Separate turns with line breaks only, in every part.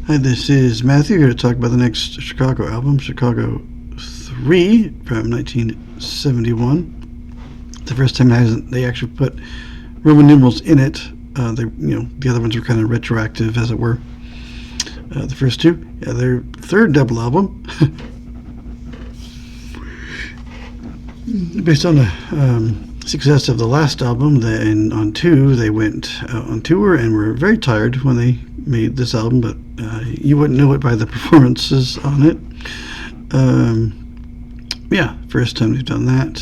Hi, this is Matthew here to talk about the next Chicago album, Chicago 3 from 1971. The first time they actually put Roman numerals in it. The other ones were kind of retroactive, as it were. The first two, their third double album, based on the success of the last album. Then on two, they went on tour and were very tired when they made this album, but you wouldn't know it by the performances on it. First time they've done that.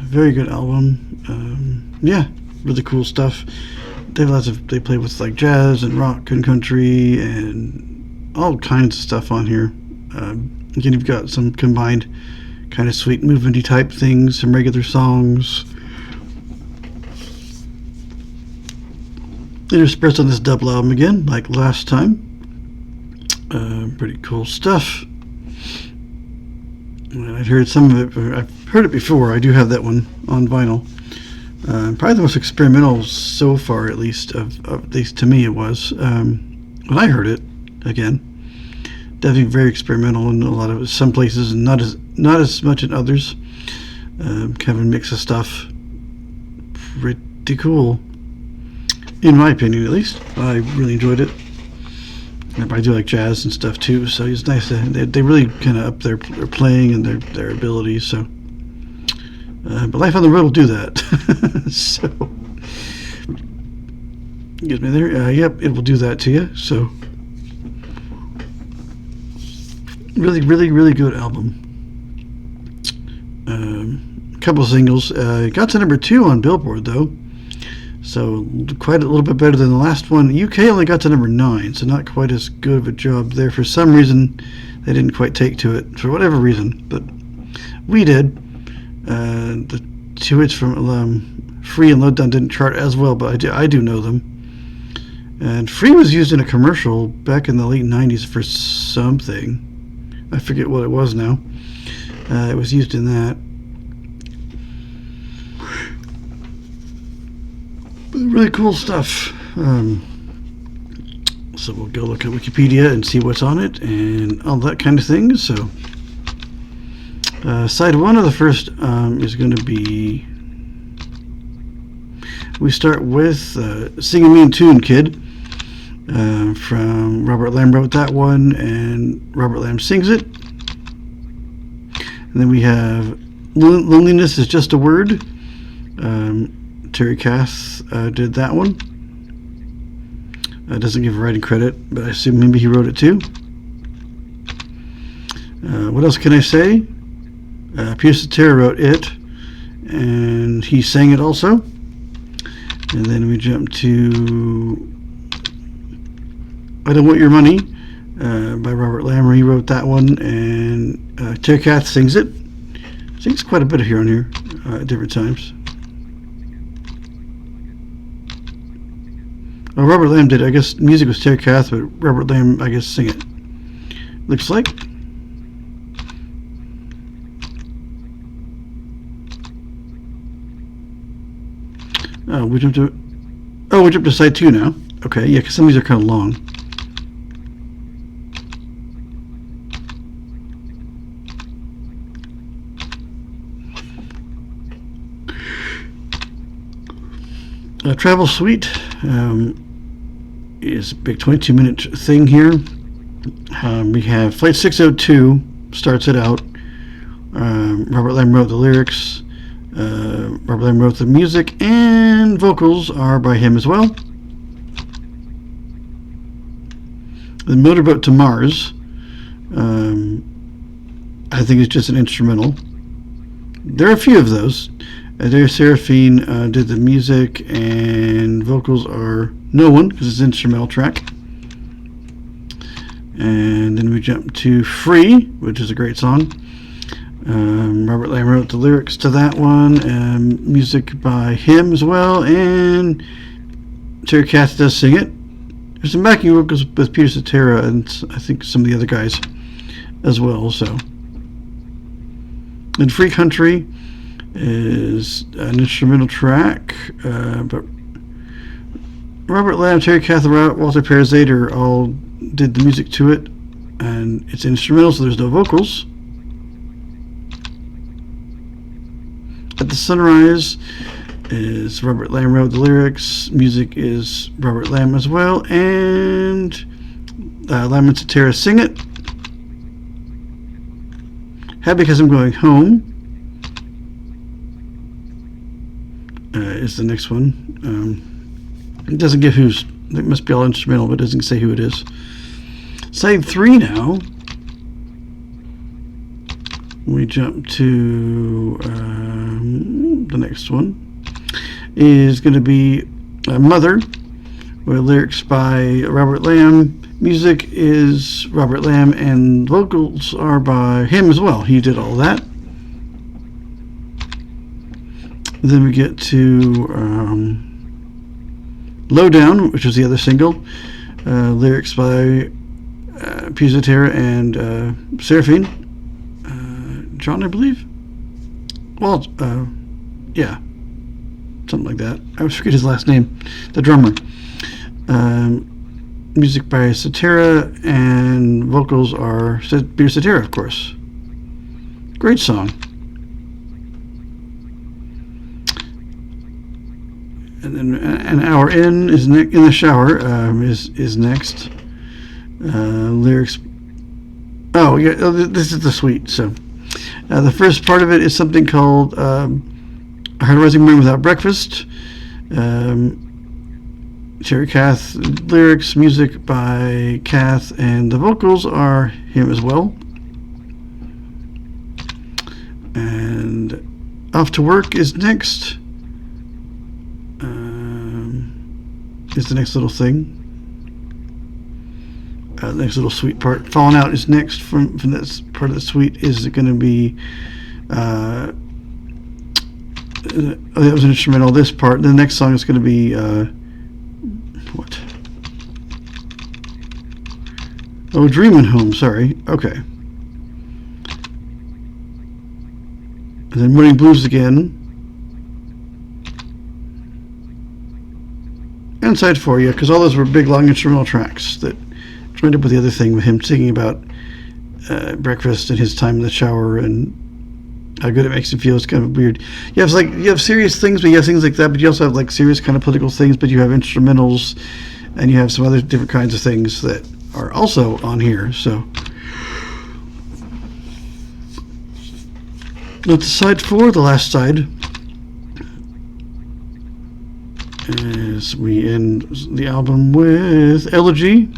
Very good album. Really cool stuff. They play with like jazz and rock and country and all kinds of stuff on here. Again, you've got some combined kind of sweet movementy type things, some regular songs interspersed on this double album again, like last time. Pretty cool stuff. I've heard some of it. I've heard it before. I do have that one on vinyl. Probably the most experimental so far, at least to me it was. When I heard it again, definitely very experimental in a lot of some places, and not as much in others. Kind of a mix of stuff. Pretty cool, in my opinion, at least. I really enjoyed it. I do like jazz and stuff too, so it's nice to they really kind of up their playing and their abilities. So, but life on the road will do that. So, get me there. Yep, it will do that to you. So, really, really, really good album. A couple of singles. Got to number 2 on Billboard though. So quite a little bit better than the last one. UK only got to number 9, so not quite as good of a job there. For some reason, they didn't quite take to it, for whatever reason. But we did. The two hits from Free and Lowdown didn't chart as well, but I do know them. And Free was used in a commercial back in the late 90s for something. I forget what it was now. It was used in that. Really cool stuff. So we'll go look at Wikipedia and see what's on it and all that kind of thing. So side 1 of the first is going to be, we start with Sing a Mean Tune Kid from Robert Lamb wrote that one, and Robert Lamb sings it. And then we have Loneliness is Just a Word. Terry Kath did that one. Doesn't give a writing credit, but I assume maybe he wrote it too. What else can I say? Peter Cetera wrote it, and he sang it also. And then we jump to I Don't Want Your Money by Robert Lamb. He wrote that one, and Terry Kath sings it. Sings quite a bit here on here at different times. Robert Lamb did. I guess music was Terry Kath, but Robert Lamb, I guess, sing it. Looks like. We jumped to side 2 now. Okay, yeah, because some of these are kind of long. Travel Suite is a big 22-minute thing here. We have Flight 602 starts it out. Robert Lamb wrote the lyrics. Robert Lamb wrote the music, and vocals are by him as well. The Motorboat to Mars, I think it's just an instrumental. There are a few of those. Adair Seraphine did the music, and vocals are no one, because it's an instrumental track. And then we jump to Free, which is a great song. Robert Lamb wrote the lyrics to that one, and music by him as well, and Terry Kath does sing it. There's some backing vocals with Peter Cetera and I think some of the other guys as well. So, and Free Country is an instrumental track, but Robert Lamb, Terry Kath, Walter Perezader all did the music to it, and it's instrumental, so there's no vocals. At the Sunrise is Robert Lamb wrote the lyrics. Music is Robert Lamb as well, and Lamb and Cetera sing it. Happy Because I'm Going Home is the next one. It doesn't give who's. It must be all instrumental, but it doesn't say who it is. Side 3 now. We jump to the next one. Is going to be Mother, with lyrics by Robert Lamb. Music is Robert Lamb, and vocals are by him as well. He did all that. Then we get to Lowdown, which is the other single. Lyrics by Pizzatera and Seraphine. John, I believe? Well, yeah. Something like that. I always forget his last name. The drummer. Music by Cetera, and vocals are Peter Cetera, of course. Great song. And then An Hour In is in the Shower is next. Lyrics. Oh yeah, this is the suite. So the first part of it is something called "A Hard Rising Morning Without Breakfast." Terry Kath lyrics, music by Kath, and the vocals are him as well. And Off to Work is next. Is the next little thing. The next little suite part. Falling Out is next from this part of the suite. Is going to be that was an instrumental. This part. The next song is going to be what? Oh, Dreamin' Home. Sorry. Okay. And then Morning Blues again. And Side 4, yeah, because all those were big, long instrumental tracks that joined up with the other thing with him singing about breakfast and his time in the shower and how good it makes him feel. It's kind of weird. You have serious things, but you have things like that, but you also have like serious kind of political things, but you have instrumentals, and you have some other different kinds of things that are also on here. So that's Side 4, the last side. As we end the album with Elegy,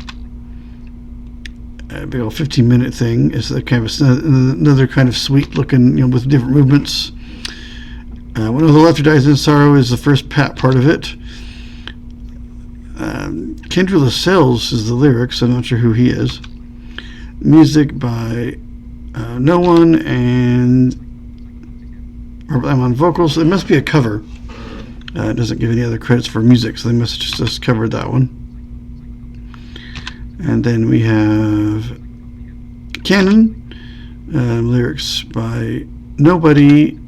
a big old 15-minute thing. It's a kind of another kind of sweet looking, with different movements. When the Laughter Dies in Sorrow is the first part of it. Kendra Lascelles is the lyrics. I'm not sure who he is. Music by no one, and I'm on vocals. It must be a cover. It doesn't give any other credits for music, so they must have just covered that one. And then we have Canon, lyrics by Nobody,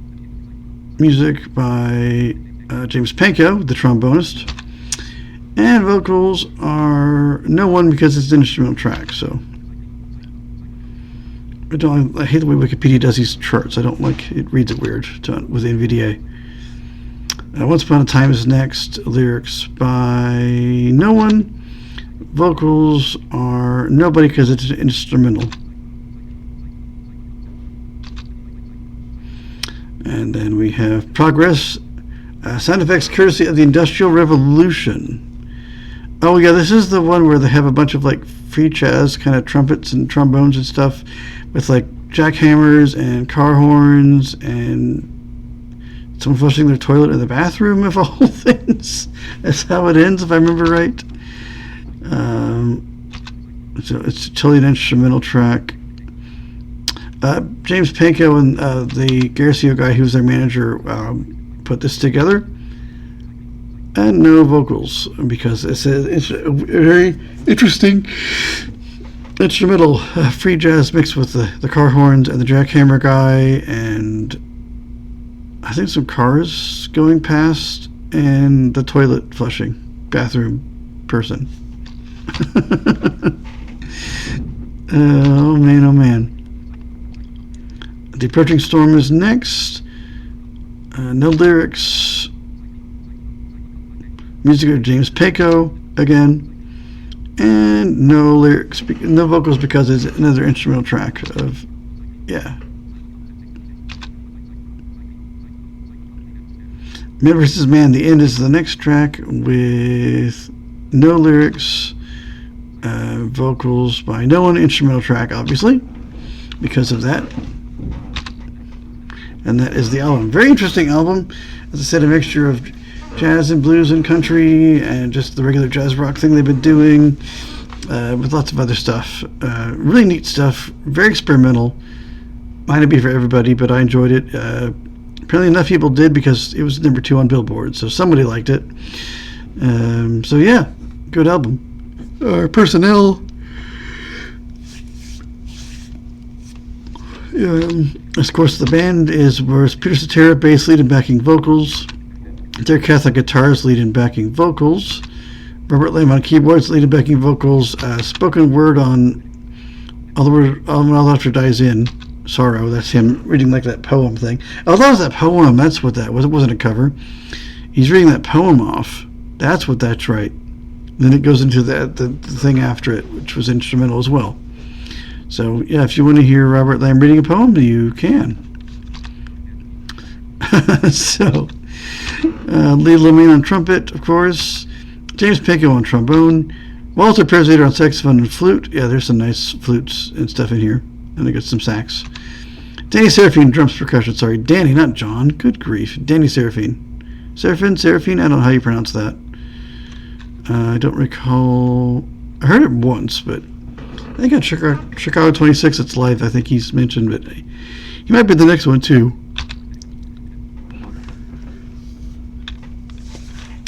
music by James Pankow, the trombonist, and vocals are no one because it's an instrumental track. So I hate the way Wikipedia does these charts. I don't like it. Reads it weird with NVDA. Once Upon a Time is next. Lyrics by no one. Vocals are nobody because it's an instrumental. And then we have Progress. Sound effects courtesy of the Industrial Revolution. Oh yeah, this is the one where they have a bunch of like free jazz kind of trumpets and trombones and stuff with like jackhammers and car horns and someone flushing their toilet in the bathroom of all things. That's how it ends, if I remember right. So it's totally an instrumental track. James Pankow and the Garcia guy, who was their manager, put this together. And no vocals, because it's a very interesting instrumental free jazz mixed with the car horns and the jackhammer guy, and I think some cars going past and the toilet flushing bathroom person. Oh man, oh man. The Approaching Storm is next. No lyrics. Music of James Pecco again. And no lyrics, no vocals because it's another instrumental track of, yeah. Man vs. Man, the end is the next track with no lyrics, vocals by no one, instrumental track, obviously, because of that. And that is the album. Very interesting album. As I said, a mixture of jazz and blues and country and just the regular jazz rock thing they've been doing, with lots of other stuff. Really neat stuff. Very experimental. Might not be for everybody, but I enjoyed it. Apparently enough people did because it was number 2 on Billboard, so somebody liked it. So yeah, good album. Personnel. Of course, the band was Peter Cetera, bass, lead, and backing vocals. Derek Catholic guitars, lead, and backing vocals. Robert Lamb on keyboards, lead, and backing vocals. Spoken word on All Laughter Dies In. Sorrow, that's him reading like that poem thing. Oh, that was that poem. That's what that was. It wasn't a cover. He's reading that poem off. That's what that's right. Then it goes into the thing after it, which was instrumental as well. So, yeah, if you want to hear Robert Lamb reading a poem, you can. So, Lee Lemaine on trumpet, of course. James Pecco on trombone. Walter Perezator on saxophone and flute. Yeah, there's some nice flutes and stuff in here. And I got some sax. Danny Seraphine, drums, percussion. Sorry, Danny, not John. Good grief. Danny Seraphine. Seraphine? I don't know how you pronounce that. I don't recall. I heard it once, but I think at Chicago 26 it's live. I think he's mentioned, but he might be the next one too.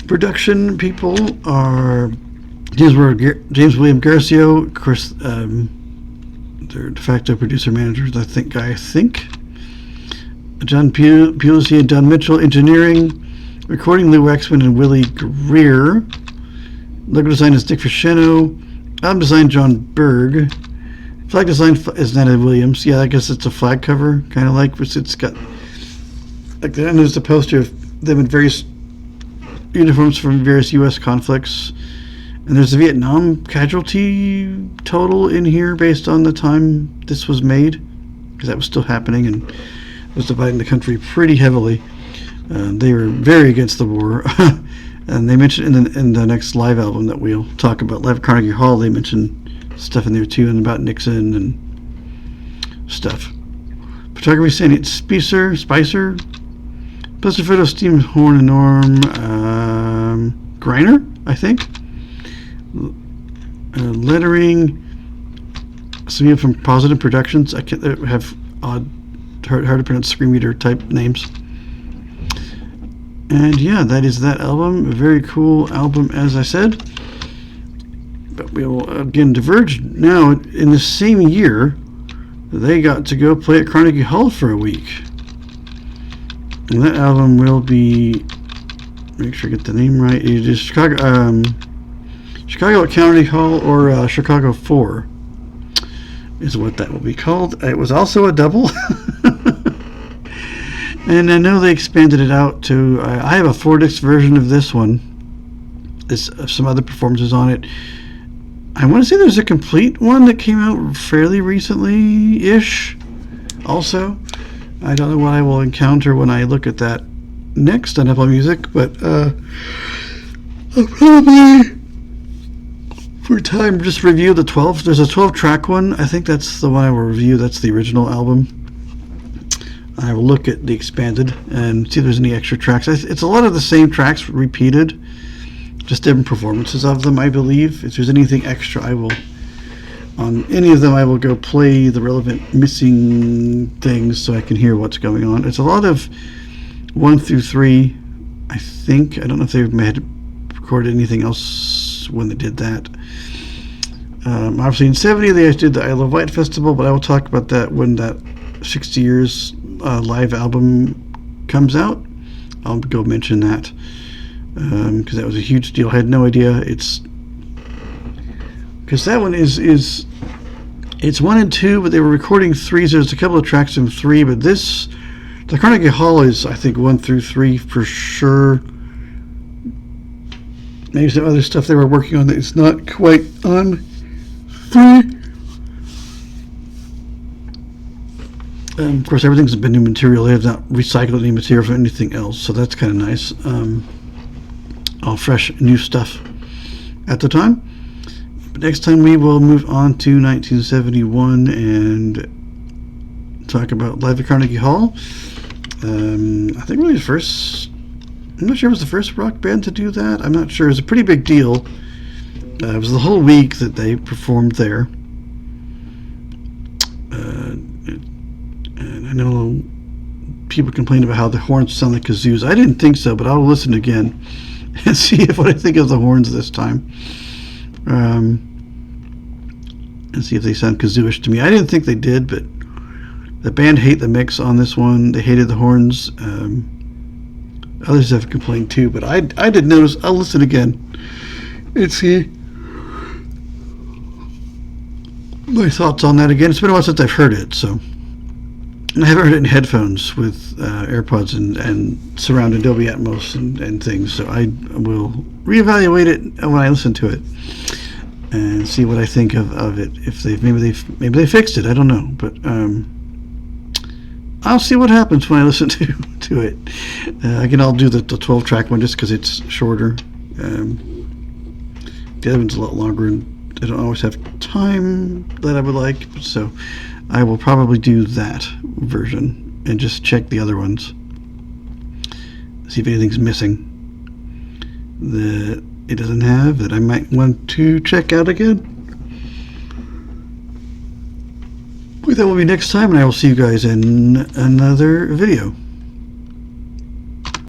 Production people are James William Garcio, of course, their de facto producer managers, I think. John Pulisy and Don Mitchell, engineering, recording Lou Waxman and Willie Greer. Logo design is Dick Frusciano. Album design John Berg. Flag design is Natalie Williams. Yeah, I guess it's a flag cover, kind of like, it's got like that. And there's a poster of them in various uniforms from various U.S. conflicts. And there's a Vietnam casualty total in here based on the time this was made, because that was still happening and was dividing the country pretty heavily. They were very against the war. And they mentioned in the next live album that we'll talk about, Live at Carnegie Hall, they mentioned stuff in there too, and about Nixon and stuff. Photography, Sandy Spicer. Poster photo, Steve Horn and Norm Greiner, I think. Lettering, some people from Positive Productions. I can't have odd, hard to pronounce screen reader type names. And yeah, that is that album. A very cool album, as I said. But we will again diverge now. In the same year, they got to go play at Carnegie Hall for a week. And that album will be, make sure I get the name right. It is Chicago at Carnegie Hall, or Chicago 4 is what that will be called. It was also a double. And I know they expanded it out to, I have a 4-disc version of this one. There's some other performances on it. I want to say there's a complete one that came out fairly recently-ish also. I don't know what I will encounter when I look at that next on Apple Music, but I'll probably, for time, just review the 12. There's a 12-track one. I think that's the one I will review. That's the original album. I will look at the expanded and see if there's any extra tracks. It's a lot of the same tracks repeated, just different performances of them, I believe. If there's anything extra, I will, on any of them, I will go play the relevant missing things so I can hear what's going on. It's a lot of 1 through 3, I think. I don't know if they had recorded anything else when they did that. Obviously in 70 they did the I Love White Festival, but I will talk about that when that 60 Years live album comes out. I'll go mention that because that was a huge deal. I had no idea. It's because that one is it's 1 and 2, but they were recording 3, so there's a couple of tracks in 3, but this, the Carnegie Hall is, I think, 1 through 3 for sure. Maybe some other stuff they were working on that is not quite on 3. Of course, everything's been new material. They have not recycled any material from anything else, so that's kind of nice. All fresh, new stuff at the time. But next time we will move on to 1971 and talk about Live at Carnegie Hall. I think really the first, I'm not sure it was the first rock band to do that. I'm not sure. It was a pretty big deal. It was the whole week that they performed there. And I know people complain about how the horns sound like kazoos. I didn't think so, but I'll listen again and see what I think of the horns this time. And see if they sound kazooish to me. I didn't think they did, but the band hate the mix on this one. They hated the horns. Others have complained too, but I did notice. I'll listen again and see my thoughts on that again. It's been a while since I've heard it, so I haven't heard it in headphones with AirPods and surround and Dolby Atmos and things. So I will reevaluate it when I listen to it and see what I think of it. If maybe they fixed it. I don't know, but I'll see what happens when I listen to it. Again, I'll do the 12-track one just because it's shorter. The other one's a lot longer, and I don't always have time that I would like, so I will probably do that version and just check the other ones, see if anything's missing that it doesn't have that I might want to check out again. But that will be next time, and I will see you guys in another video.